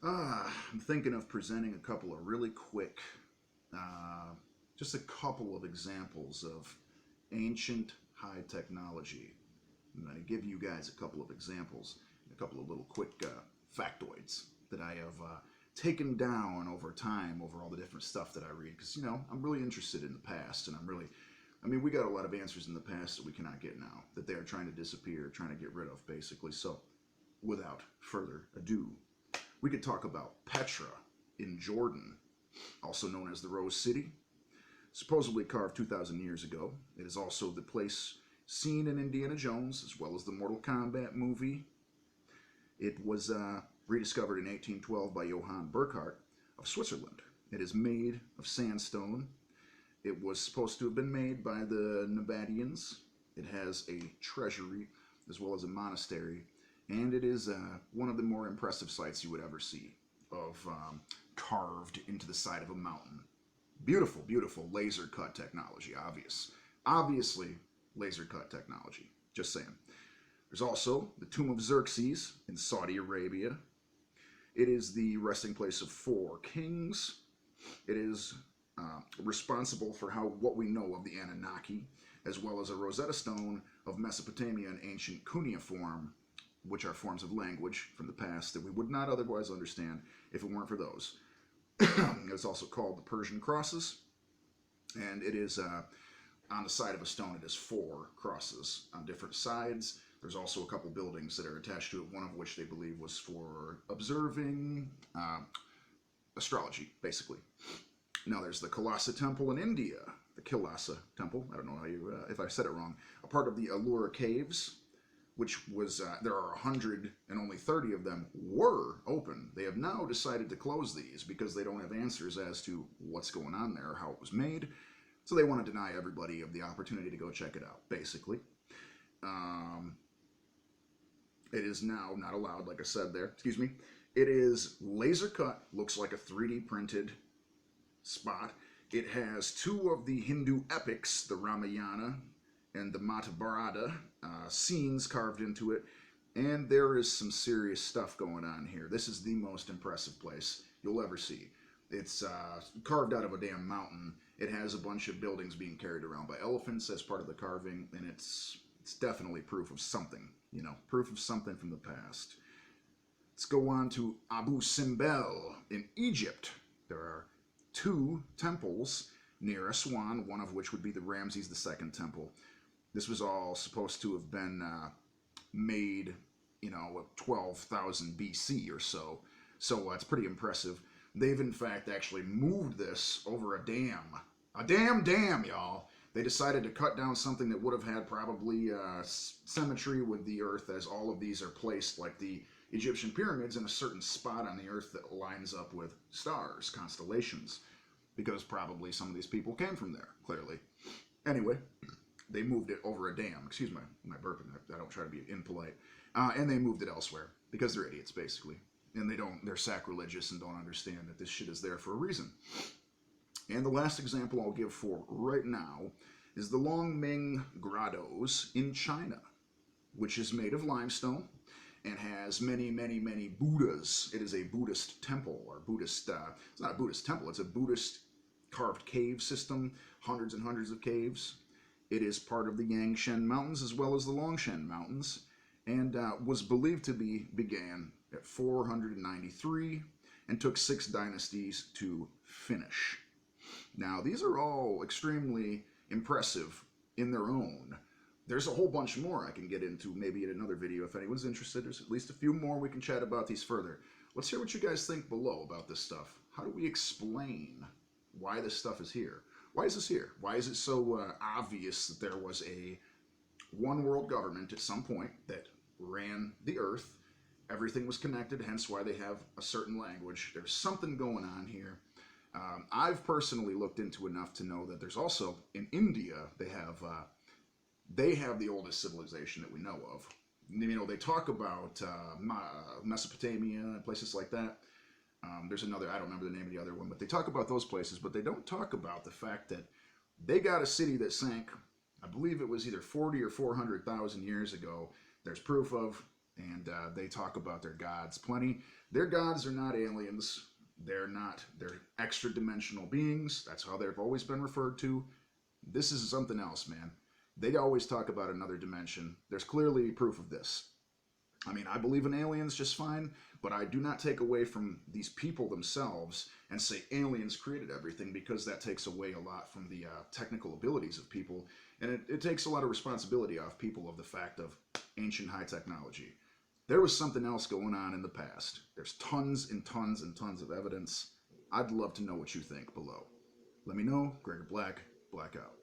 I'm thinking of presenting a couple of really quick, just a couple of examples of ancient high technology. I'm going to give you guys a couple of examples, a couple of little quick factoids that I have taken down over time, over all the different stuff that I read. Because, I'm really interested in the past, and we got a lot of answers in the past that we cannot get now, that they are trying to disappear, trying to get rid of, basically. So, without further ado, we could talk about Petra in Jordan, also known as the Rose City. Supposedly carved 2,000 years ago. It is also the place seen in Indiana Jones, as well as the Mortal Kombat movie. It was rediscovered in 1812 by Johann Burckhardt of Switzerland. It is made of sandstone. It was supposed to have been made by the Nevadians. It has a treasury as well as a monastery, and it is one of the more impressive sights you would ever see of carved into the side of a mountain. Beautiful, beautiful laser cut technology, obviously laser cut technology, just saying. There's also the Tomb of Xerxes in Saudi Arabia. It is the resting place of 4 kings. It is responsible for what we know of the Anunnaki, as well as a Rosetta Stone of Mesopotamia and ancient cuneiform, which are forms of language from the past that we would not otherwise understand if it weren't for those. It's also called the Persian crosses, and it is on the side of a stone. It is 4 crosses on different sides. There's also a couple buildings that are attached to it, one of which they believe was for observing astrology, basically. Now there's the Kalasa Temple in India, the Kilasa Temple. I don't know if I said it wrong. A part of the Allura Caves, which was, there are 100 and only 30 of them were open. They have now decided to close these because they don't have answers as to what's going on there, how it was made. So they want to deny everybody of the opportunity to go check it out, basically. It is now not allowed, like I said there. Excuse me. It is laser cut, looks like a 3D printed spot. It has 2 of the Hindu epics, the Ramayana and the Mahabharata scenes carved into it, and there is some serious stuff going on here. This is the most impressive place you'll ever see. It's carved out of a damn mountain. It has a bunch of buildings being carried around by elephants as part of the carving, and it's definitely proof of something, proof of something from the past. Let's go on to Abu Simbel in Egypt. There are 2 temples near Aswan, one of which would be the Ramses II temple. This was all supposed to have been made, 12,000 BC or so. So it's pretty impressive. They've in fact actually moved this over a dam. A damn dam, y'all. They decided to cut down something that would have had probably symmetry with the earth, as all of these are placed like the Egyptian pyramids in a certain spot on the earth that lines up with stars, constellations, because probably some of these people came from there, clearly. Anyway, they moved it over a dam. Excuse my burping. I don't try to be impolite. And they moved it elsewhere because they're idiots, basically. And they're sacrilegious and don't understand that this shit is there for a reason. And the last example I'll give for right now is the Longming Grottos in China, which is made of limestone and has many, many, many Buddhas. It is a Buddhist temple, or Buddhist, it's not a Buddhist temple, it's a Buddhist carved cave system, hundreds and hundreds of caves. It is part of the Yangshan Mountains as well as the Longshan Mountains, and was believed to began at 493 and took 6 dynasties to finish. Now, these are all extremely impressive in their own. There's a whole bunch more I can get into maybe in another video if anyone's interested. There's at least a few more we can chat about these further. Let's hear what you guys think below about this stuff. How do we explain why this stuff is here? Why is this here? Why is it so obvious that there was a one world government at some point that ran the earth? Everything was connected, hence why they have a certain language. There's something going on here. I've personally looked into enough to know that there's also, in India, they have the oldest civilization that we know of. They talk about Mesopotamia and places like that. There's another, I don't remember the name of the other one, but they talk about those places, but they don't talk about the fact that they got a city that sank, I believe it was either 40 or 400,000 years ago. There's proof of, and they talk about their gods plenty. Their gods are not aliens. They're extra dimensional beings. That's how they've always been referred to. This is something else, man. They always talk about another dimension. There's clearly proof of this. I mean, I believe in aliens just fine, but I do not take away from these people themselves and say aliens created everything, because that takes away a lot from the technical abilities of people, and it takes a lot of responsibility off people of the fact of ancient high technology. There was something else going on in the past. There's tons and tons and tons of evidence. I'd love to know what you think below. Let me know. Gregor Black, Blackout.